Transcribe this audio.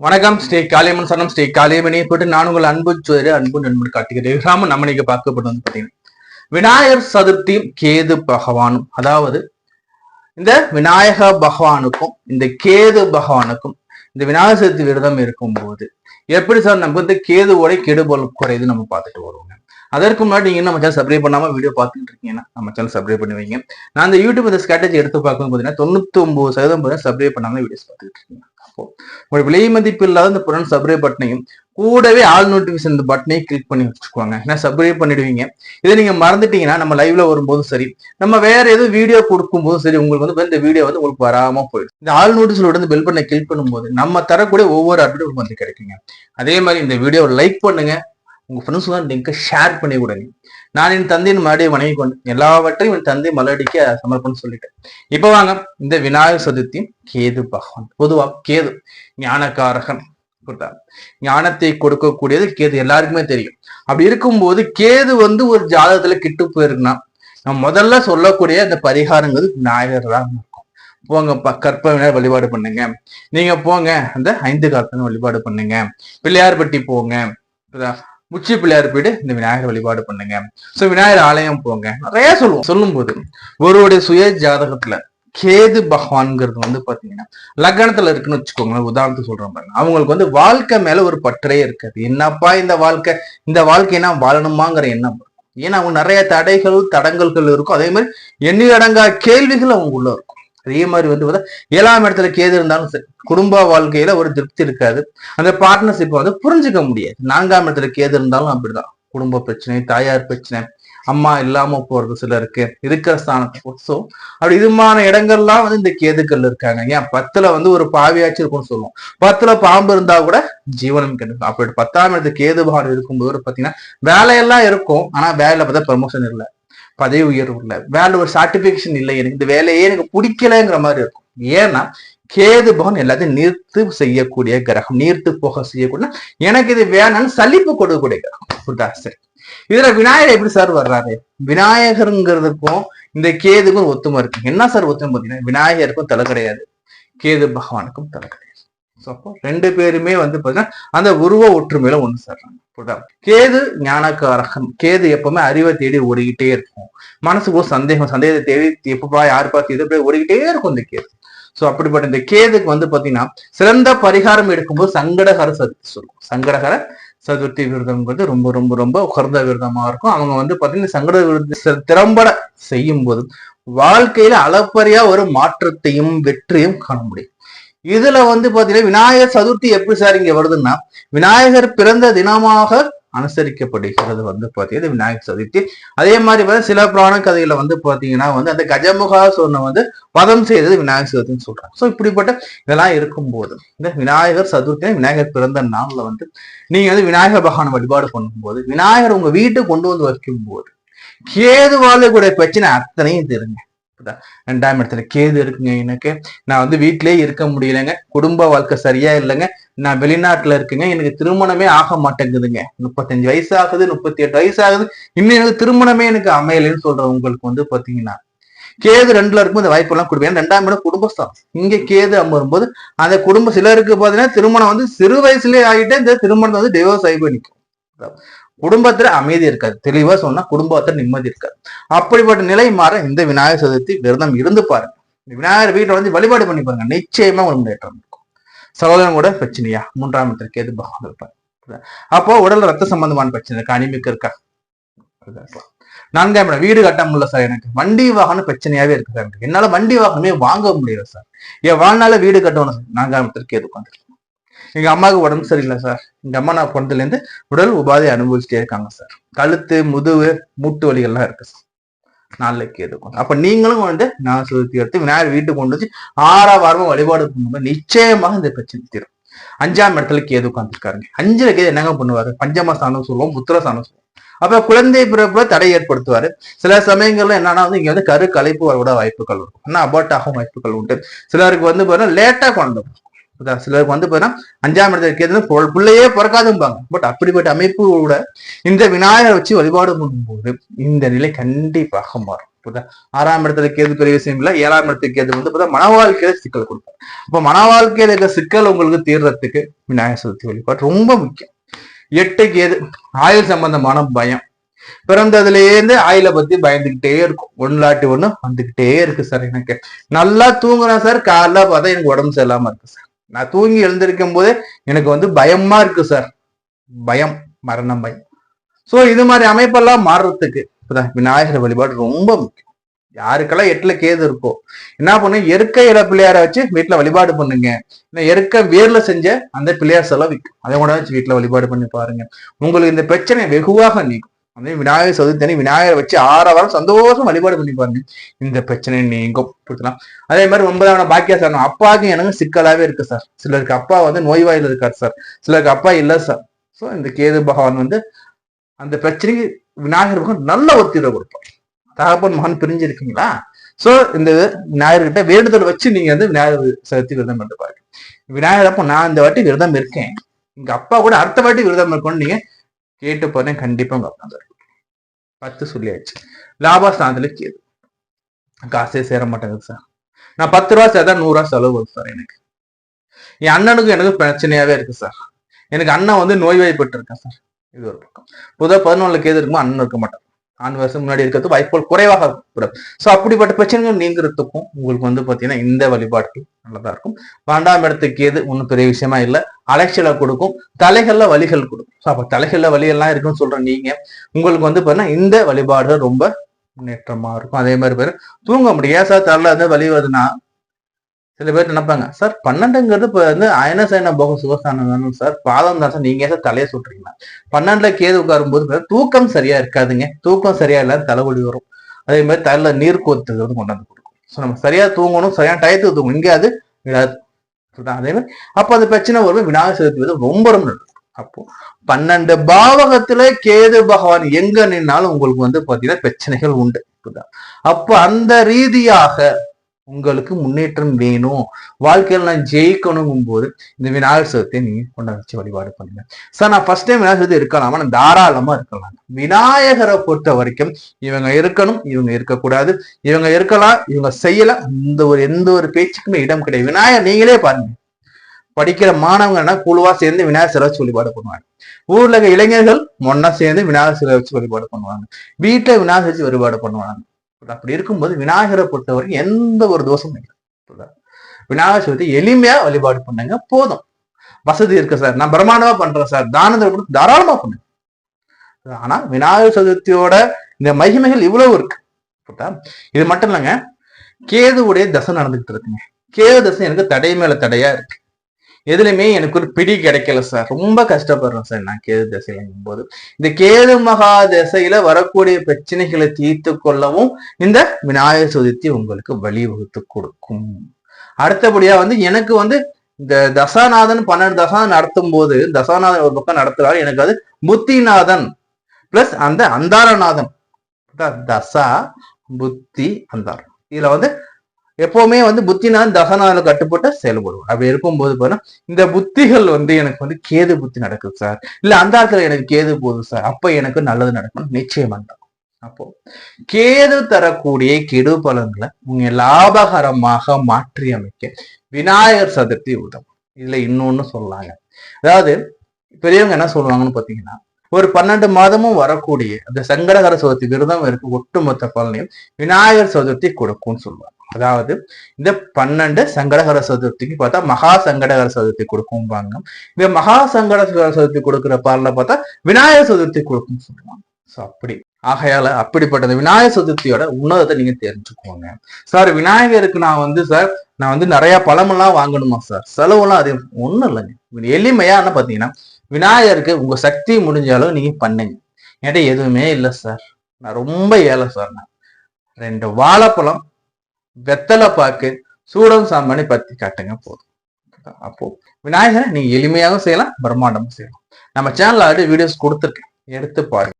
வணக்கம். ஸ்ரீ காளியம்மன் சரணம். ஸ்ரீ காளியம்மனை போட்டு நான் உங்கள் அன்பு அன்பு நண்பன் கார்த்திகை ராமன். நம்ம இன்னைக்கு பார்க்கப்பட்டு வந்து பாத்தீங்கன்னா விநாயகர் சதுர்த்தியும் கேது பகவானும், அதாவது இந்த விநாயக பகவானுக்கும் இந்த கேது பகவானுக்கும் இந்த விநாயகர் சதுர்த்தி விரதம் இருக்கும் போது எப்படி சார் நம்ம இந்த கேதுவோட கெடுபல் குறையுது நம்ம பார்த்துட்டு வருவோங்க. அதற்கு முன்னாடி நீங்க நம்ம சேனல் சப்ஸ்கிரைப் பண்ணாம வீடியோ பார்த்துட்டு இருக்கீங்கன்னா நம்ம சேனல் சப்ஸ்கிரைப் பண்ணுவீங்க. நான் இந்த யூடியூப் இந்த ஸ்ட்ராட்டஜி எடுத்து பார்க்கும் போதுன்னா 99% சப்ஸ்கிரைப் பண்ணாம வீடியோஸ் பார்த்துட்டு இருக்கீங்க. அப்போ உங்களுக்கு விலை மதிப்பு இல்லாத இந்த புறன் சப்ஸ்கிரைப் பட்டனையும் கூடவே ஆல் நோட்டிபிகேஷன் பட்டனையும் கிளிக் பண்ணி வச்சுக்கோங்க. ஏன்னா சப்ஸ்கிரைப் பண்ணிடுவீங்க. இதை நீங்க மறந்துட்டீங்கன்னா நம்ம லைவ்ல வரும்போது சரி, நம்ம வேற எதுவும் வீடியோ கொடுக்கும் போது சரி, உங்களுக்கு வந்து இந்த வீடியோ வந்து உங்களுக்கு வராம போயிடும். இந்த ஆல் நோட்டிஸ்ல வந்து பெல் பட்டனை கிளிக் பண்ணும்போது நம்ம தரக்கூடிய ஒவ்வொரு அப்டேட்டும் வந்து கிடைக்குங்க. அதே மாதிரி இந்த வீடியோவை லைக் பண்ணுங்க, உங்க ஃப்ரெண்ட்ஸ்லாம் லிங்கை ஷேர் பண்ணி கொடுங்க. நான் என் தந்தையின் மறுபடியும் வணங்கி கொண்டு எல்லாவற்றையும் என் தந்தை மலடிக்க சமர்ப்பணம் சொல்லிட்டேன். இப்ப வாங்க, இந்த விநாயகர் சதுர்த்தியும் கேது பகவான். பொதுவா கேது ஞானக்காரகன், ஞானத்தை கொடுக்கக்கூடியது கேது, எல்லாருக்குமே தெரியும். அப்படி இருக்கும்போது கேது வந்து ஒரு ஜாதகத்துல கிட்டு போயிருக்குன்னா நம்ம முதல்ல சொல்லக்கூடிய அந்த பரிகாரங்கிறது விநாயகர் தான் இருக்கும். போங்க கற்ப விநாயகர் வழிபாடு பண்ணுங்க. நீங்க போங்க அந்த 5 காலத்தை வழிபாடு பண்ணுங்க. பிள்ளையார்பட்டி போங்க, உச்சி பிள்ளையார் போயிட்டு இந்த விநாயகர் வழிபாடு பண்ணுங்க. சோ விநாயகர் ஆலயம் போங்க, நிறைய சொல்லும் போது ஒருவருடைய சுய ஜாதகத்துல கேது பகவான்ங்கிறது வந்து பாத்தீங்கன்னா லக்னத்துல இருக்குன்னு வச்சுக்கோங்களேன். உதாரணத்துக்கு சொல்றேன் பாருங்க, அவங்களுக்கு வந்து வாழ்க்கை மேல ஒரு பற்றே இருக்காது. என்னப்பா இந்த வாழ்க்கைனா வாழணுமாங்கிற எண்ணம். ஏன்னா அவங்க நிறைய தடங்கல்கள் இருக்கும். அதே மாதிரி எண்ணிலடங்கா கேள்விகள் அவங்க உள்ள இருக்கும். அதே மாதிரி வந்து 7ஆம் இடத்துல கேது இருந்தாலும் சரி, குடும்ப வாழ்க்கையில ஒரு திருப்தி இருக்காது. அந்த பார்ட்னர்ஷிப் வந்து புரிஞ்சுக்க முடியாது. 4ஆம் இடத்துல கேது இருந்தாலும் அப்படிதான். குடும்ப பிரச்சனை, தாயார் பிரச்சனை, அம்மா இல்லாம போறது சிலருக்கு இருக்கிற ஸ்தானத்தை. ஸோ அப்படி இதுமான இடங்கள்லாம் வந்து இந்த கேதுக்கள் இருக்காங்க. ஏன் 10ல வந்து ஒரு பாவியாச்சும் இருக்கும்னு சொல்லுவோம். 10ல பாம்பு இருந்தா கூட ஜீவனம் கிடைக்கும். அப்படி 10ஆம் இடத்துல கேது பகவான் இருக்கும்போது பாத்தீங்கன்னா வேலையெல்லாம் இருக்கும். ஆனா வேலையில பார்த்தா ப்ரமோஷன் இல்லை, பதவி உயர்வு இல்லை, வேலை ஒரு சர்டிபிகேஷன் இல்லை, எனக்கு இந்த வேலையே எனக்கு பிடிக்கலங்கிற மாதிரி இருக்கும். ஏன்னா கேது பகவான் எல்லாத்தையும் நீர்த்து செய்யக்கூடிய கிரகம், நீர்த்து போக செய்யக்கூடிய, எனக்கு இது வேணும்னு சலிப்பு கொடுக்கக்கூடிய கிரகம். சரி, இதுல விநாயகர் எப்படி சார் வர்றாரு? விநாயகருங்கிறதுக்கும் இந்த கேதுக்கும் ஒத்துமை இருக்கு. என்ன சார் ஒத்துமை பார்த்தீங்கன்னா, விநாயகருக்கும் தலை கிடையாது, கேது பகவானுக்கும் தலை கிடையாது. அப்போ 2 பேருமே வந்து பாத்தீங்கன்னா அந்த உருவ ஒற்றுமையில ஒண்ணு சேர்றாங்க. கேது ஞானக்காரகன். கேது எப்பவுமே அறிவை தேடி ஓடிக்கிட்டே இருக்கும். மனசுக்கு ஒரு சந்தேகத்தை தேடி எப்பப்பா யாரு பார்த்து இது ஓடிக்கிட்டே இருக்கும் இந்த கேது. சோ அப்படிப்பட்ட இந்த கேதுக்கு வந்து பாத்தீங்கன்னா சிறந்த பரிகாரம் எடுக்கும்போது சங்கடகர சதுர்த்தி சொல்லுவோம். சங்கடகர சதுர்த்தி விரதம்ங்கிறது ரொம்ப ரொம்ப ரொம்ப உகர்ந்த விரதமா இருக்கும். அவங்க வந்து பாத்தீங்கன்னா சங்கட விரதத்தை திறம்பட செய்யும் போது வாழ்க்கையில அளப்பரியா ஒரு மாற்றத்தையும் வெற்றியும் காண முடியும். இதுல வந்து பாத்தீங்கன்னா விநாயகர் சதுர்த்தி எப்படி சார் இங்க வருதுன்னா, விநாயகர் பிறந்த தினமாக அனுசரிக்கப்படுகிறது வந்து பாத்தீங்கன்னா விநாயகர் சதுர்த்தி. அதே மாதிரி சில புராண கதைகளை வந்து பாத்தீங்கன்னா வந்து அந்த கஜமுகா சொன்ன வந்து வதம் செய்தது விநாயகர் சதுர்த்தின்னு சொல்றாங்க. சோ இப்படிப்பட்ட இதெல்லாம் இருக்கும்போது இந்த விநாயகர் சதுர்த்தி, விநாயகர் பிறந்த நாள்ல வந்து நீங்க வந்து விநாயகர் பகவான் வழிபாடு பண்ணும்போது, விநாயகர் உங்க வீட்டுக்கு கொண்டு வந்து வைக்கும் போது கேதுவால கூட பிரச்சனை அத்தனையும் தெரியுங்க. 2ஆம் இடத்துல கேது இருக்குங்க. எனக்கு நான் வந்து வீட்டிலேயே இருக்க முடியலைங்க, குடும்ப வாழ்க்கை சரியா இல்லைங்க, நான் வெளிநாட்டுல இருக்குங்க, எனக்கு திருமணமே ஆக மாட்டேங்குதுங்க, 35 வயசு ஆகுது, 38 வயசு ஆகுது, இன்னும் எனக்கு திருமணமே எனக்கு அமையலைன்னு சொல்றவங்களுக்கு வந்து பாத்தீங்கன்னா கேது 2ல இருக்கும் இந்த வாய்ப்பு எல்லாம் கொடுப்பேன். 2ஆம் இடம் குடும்பஸ்தானம். இங்க கேது அமரும்போது அந்த குடும்ப சிலருக்கு பாத்தீங்கன்னா திருமணம் வந்து சிறு வயசுலயே ஆகிட்டு இந்த திருமணத்தை வந்து டிவோர்ஸ் ஆகி நிற்கும். குடும்பத்துல அமைதி இருக்காது. தெளிவா சொன்னா குடும்பத்துல நிம்மதி இருக்காது. அப்படிப்பட்ட நிலை மாற இந்த விநாயகர் சதுர்த்தி விரதம் இருந்து பாருங்க. விநாயகர் வீட்டுல வந்து வழிபாடு பண்ணி பாருங்க, நிச்சயமா ஒரு முன்னேற்றம் இருக்கும். சகோதரன் கூட பிரச்சனையா 3ஆம் இடத்துல கேது பகவான் இருப்பாரு. அப்போ உடல் ரத்த சம்பந்தமான பிரச்சனை இருக்கு, அனிமிக்கு இருக்கா. 4ஆம் இடம் வீடு கட்ட முடியல சார், எனக்கு வண்டி வாகனம் பிரச்சனையாவே இருக்கு சார், எனக்கு என்னால வண்டி வாகனமே வாங்க முடியல சார், என் வாழ்நாள வீடு கட்டணும் சார். 4ஆம் இடத்துல கேது உட்காந்துருக்கு. எங்க அம்மாவுக்கு உடம்பு சரியில்லை சார், எங்க அம்மா நான் பிறந்ததுல இருந்து உடல் உபாதை அனுபவிச்சுட்டே இருக்காங்க சார், கழுத்து முதுகு மூட்டு வலிகள்லாம் இருக்கு சார், 4ல கேது உட்காந்து. அப்ப நீங்களும் வந்து நான் சுத்தி எடுத்து விநாயகர் வீட்டுக்கு கொண்டு வச்சு 6ஆம் வாரமா வழிபாடு பண்ணும்போது நிச்சயமாக இந்த பிரச்சனை தீரும். 5ஆம் இடத்துல கேது உட்காந்துருக்காருங்க. 5ல கேது என்னங்க பண்ணுவாரு? பஞ்சமஸ்தானம் சொல்லுவோம், புத்திரஸ்தானம் சொல்லுவோம். அப்ப குழந்தை பிறப்புல தடை ஏற்படுத்துவாரு. சில சமயங்கள்ல என்னன்னா வந்து இங்க வந்து கரு கலைப்பு வர வாய்ப்புகள் இருக்கும், ஆனா அபார்ட் ஆகும் வாய்ப்புகள் உண்டு. சிலருக்கு வந்து பாத்தீங்கன்னா லேட்டா குழந்தை, சிலருக்கு வந்து பாத்தீங்கன்னா 5ஆம் இடத்துல கேது பிள்ளையே பிறக்காதும்பாங்க. பட் அப்படிப்பட்ட அமைப்பு கூட இந்த விநாயகரை வச்சு வழிபாடு பண்ணும்போது இந்த நிலை கண்டிப்பாக மாறும். 6ஆம் இடத்துல கேது பெரிய விஷயம் இல்ல. 7ஆம் இடத்துக்கு கேது வந்து பார்த்தா மன வாழ்க்கையில சிக்கல் கொடுப்பாரு. அப்ப மன வாழ்க்கையில இருக்க சிக்கல் உங்களுக்கு தீர்றதுக்கு விநாயகர் சதுர்த்தி வழிபாடு ரொம்ப முக்கியம். 8 கேது ஆயுள் சம்பந்தமான பயம், பிறந்ததுலேருந்து ஆயில பத்தி பயந்துகிட்டே இருக்கும். ஒன்லாட்டி ஒண்ணு வந்துகிட்டே இருக்கு சார். எனக்கு நல்லா தூங்குறேன் சார், காலைல பார்த்தா எனக்கு உடம்பு சரியில்லாம இருக்கு சார். நான் தூங்கி எழுந்திருக்கும் போதே எனக்கு வந்து பயமா இருக்கு சார். பயம், மரணம் பயம். சோ இது மாதிரி அமைப்பெல்லாம் மாறுறதுக்கு இப்பதான் விநாயகர் வழிபாடு ரொம்ப முக்கியம். யாருக்கெல்லாம் 8ல கேது இருக்கோ என்ன பண்ணு, எருக்க இல பிள்ளையார வச்சு வீட்டுல வழிபாடு பண்ணுங்க. எருக்க வேர்ல செஞ்ச அந்த பிள்ளையார் செலவிக்கும், அதை கூட வச்சு வீட்டுல வழிபாடு பண்ணி பாருங்க. உங்களுக்கு இந்த பிரச்சனை வெகுவாக நீக்கும். அதே விநாயகர் சதுர்த்தி விநாயகரை வச்சு 6 வாரம் சந்தோஷம் வழிபாடு பண்ணி பாருங்க, இந்த பிரச்சனை நீங்கும். கொடுக்கலாம். அதே மாதிரி 9ஆம் பாக்கியாசாரம், அப்பாவுக்கு எனக்கு சிக்கலாவே இருக்கு சார். சிலருக்கு அப்பா வந்து நோய்வாயில் இருக்காரு சார், சிலருக்கு அப்பா இல்லை சார். ஸோ இந்த கேது பகவான் வந்து அந்த பிரச்சனைக்கு விநாயகர் பகவான் நல்ல ஒரு தீர்வை கொடுப்பார். தகப்பன் மகன் பிரிஞ்சிருக்கீங்களா, சோ இந்த விநாயகர்கிட்ட வேண்டுதல் வச்சு நீங்க வந்து விநாயகர் சதுர்த்தி விரதம் பண்ணி பாருங்க. விநாயகர் அப்போ நான் இந்த வாட்டி விரதம் இருக்கேன், எங்க அப்பா கூட அடுத்த வாட்டி விரதம் இருக்கணும்னு நீங்க கேட்டு போறேன், கண்டிப்பா உங்க அப்பா இருக்கும். 10 சொல்லியாச்சு. லாபஸ்தானத்துல கேது, காசே சேர மாட்டேங்குது சார். நான் 10 ரூபா சேர்த்தா 100 ரூபா செலவு வருது சார். எனக்கு என் அண்ணனுக்கும் எனக்கு பிரச்சனையாவே இருக்கு சார். எனக்கு அண்ணன் வந்து நோய்வாய்ப்பட்டு இருக்கேன் சார். இது ஒரு பக்கம். பொதுவாக 11 கேது இருக்குமோ அண்ணன் இருக்க மாட்டான். 4 வருஷம் முன்னாடி இருக்கிறது வாய்ப்புகள் குறைவாக இருக்கும். ஸோ அப்படிப்பட்ட பிரச்சனைகள் நீங்கிறதுக்கும் உங்களுக்கு வந்து பார்த்தீங்கன்னா இந்த வழிபாடுகள் நல்லதா இருக்கும். 12ஆம் இடத்துக்கு கேது ஒன்றும் பெரிய விஷயமா இல்லை, அலைச்சலை கொடுக்கும், தலைகள்ல வலிகள் கொடுக்கும். ஸோ அப்போ தலைகள்ல வலிகள்லாம் இருக்குன்னு சொல்ற நீங்க உங்களுக்கு வந்து பார்த்தீங்கன்னா இந்த வழிபாடுகள் ரொம்ப முன்னேற்றமா இருக்கும். அதே மாதிரி பேர் தூங்க முடியாது சார், தரல வந்து வலி வருதுன்னா சில பேர் நினைப்பாங்க சார் 12ங்கிறது இப்போ வந்து அயனசயன போக சுகஸ்தானம் தானே சார், பாதம் தான் சார், நீங்க சார் தலையை சுட்டுறீங்களா? 12ல கேது உட்காரும் போது தூக்கம் சரியா இருக்காதுங்க. தூக்கம் சரியா இல்லாத தலைவலி வரும். அதே மாதிரி தலையில நீர் கோத்து வந்து கொண்டாந்து கொடுக்கும். ஸோ நம்ம சரியா தூங்கணும், சரியான டயத்துக்கு தூங்கணும், இங்கே அது விடாது. அதே மாதிரி அப்போ அந்த பிரச்சனை வரும். விநாயகர் சதுர்த்தி வந்து ரொம்ப ரொம்ப நல்லது. அப்போ 12 பாவகத்துல கேது பகவான் எங்க நின்னாலும் உங்களுக்கு வந்து பாத்தீங்கன்னா பிரச்சனைகள் உண்டு. அப்போ அந்த ரீதியாக உங்களுக்கு முன்னேற்றம் வேணும், வாழ்க்கையில் நான் ஜெயிக்கணும் போது இந்த விநாயகர் சதுர்த்தியை நீங்க கொண்டாந்து வழிபாடு பண்ணுங்க. சார் நான் ஃபர்ஸ்ட் டைம் விநாயகர் சதுர்த்தி இருக்கலாம், நான் தாராளமா இருக்கலாம். விநாயகரை பொறுத்த வரைக்கும் இவங்க இருக்கணும், இவங்க இருக்கக்கூடாது, இவங்க இருக்கலாம், இவங்க செய்யலாம், எந்த ஒரு பேச்சுக்குமே இடம் கிடையாது. விநாயகர் நீங்களே பாருங்க, படிக்கிற மாணவங்கன்னா குழுவா சேர்ந்து விநாயகர் சிலை வச்சு வழிபாடு பண்ணுவாங்க. ஊர்ல இருக்க இளைஞர்கள் ஒன்னா சேர்ந்து விநாயகர் சிலை வச்சு வழிபாடு பண்ணுவாங்க. வீட்டுல விநாயகர் வச்சு வழிபாடு பண்ணுவாங்க. அப்படி இருக்கும்போது விநாயகரை பொறுத்தவரைக்கும் எந்த ஒரு தோஷமும் இல்லை. விநாயகர் சதுர்த்தி எளிமையா வழிபாடு பண்ணுங்க போதும். வசதி இருக்கு சார், நான் பிரம்மாண்டமா பண்றேன் சார், தானத்தை கொடுத்து தாராளமா பண்ணுங்க. ஆனா விநாயகர் சதுர்த்தியோட இந்த மகிமைகள் இவ்வளவு இருக்கு. இது மட்டும் இல்லைங்க, கேதுவுடைய தசை நடந்துகிட்டு இருக்குங்க. கேது தசை எனக்கு தடை மேல தடையா இருக்கு. எதுலையுமே எனக்கு ஒரு பிடி கிடைக்கல சார், ரொம்ப கஷ்டப்படுறேன் சார் நான் கேது தசையில போது. இந்த கேது மகா தசையில வரக்கூடிய பிரச்சனைகளை தீர்த்து கொள்ளவும் இந்த விநாயகர் சதுர்த்தி உங்களுக்கு வழிவகுத்து கொடுக்கும். அடுத்தபடியா வந்து எனக்கு வந்து இந்த தசாநாதன் 12 தசாநாதன் நடத்தும் போது, தசாநாதன் ஒரு பக்கம் நடத்துறாரு, எனக்கு அது புத்திநாதன் பிளஸ் அந்த அந்தாரநாதன், தசா புத்தி அந்தாரம், இதுல வந்து எப்பவுமே வந்து புத்தினால தசனால கட்டுப்பட்டு செயல்படுவோம். அப்படி இருக்கும்போது பாருங்க, இந்த புத்திகள் வந்து எனக்கு வந்து கேது புத்தி நடக்குது சார், இல்ல அந்த இடத்துல எனக்கு கேது போகுது சார், அப்ப எனக்கு நல்லது நடக்கணும் நிச்சயமா. அப்போ கேது தரக்கூடிய கெடு பலன்களை உங்க லாபகரமாக மாற்றி அமைக்க விநாயகர் சதுர்த்தி உதவும். இதுல இன்னொன்னு சொல்லலாங்க, அதாவது பெரியவங்க என்ன சொல்லுவாங்கன்னு பாத்தீங்கன்னா, ஒரு 12 மாதமும் வரக்கூடிய அந்த சங்கடகர சதுர்த்தி விரதம் இருக்கு ஒட்டுமொத்த பலனையும் விநாயகர் சதுர்த்தி கொடுக்கும்னு சொல்லுவாங்க. அதாவது இந்த 12 சங்கடகர சதுர்த்திக்கு பார்த்தா மகா சங்கடகர சதுர்த்தி கொடுக்கும்பாங்க. இந்த மகா சங்கடகர சதுர்த்தி கொடுக்குற பால்ல பார்த்தா விநாயகர் சதுர்த்தி கொடுக்கும்னு சொல்லுவாங்க. ஸோ அப்படி ஆகையால அப்படிப்பட்ட விநாயகர் சதுர்த்தியோட உன்னதத்தை நீங்க தெரிஞ்சுக்கோங்க. சார் விநாயகருக்கு நான் வந்து நிறைய பழமெல்லாம் வாங்கணுமா சார், செலவுலாம் அது ஒண்ணும் இல்லைங்க. எளிமையா என்ன பாத்தீங்கன்னா, விநாயகருக்கு உங்க சக்தி முடிஞ்சாலும் நீங்க பண்ணுங்க. என்கிட்ட எதுவுமே இல்லை சார், நான் ரொம்ப ஏழை சார், நான் 2 வாழைப்பழம், வெத்தலை பாக்கு, சூடம் சாம்பனி பத்தி காட்டுங்க போதும். அப்போ விநாயகரை நீங்க எளிமையாகவும் செய்யலாம், பிரம்மாண்டமும் செய்யலாம். நம்ம சேனல்ல ஆல்ரெடி வீடியோஸ் கொடுத்துருக்கேன், எடுத்து பாருங்க.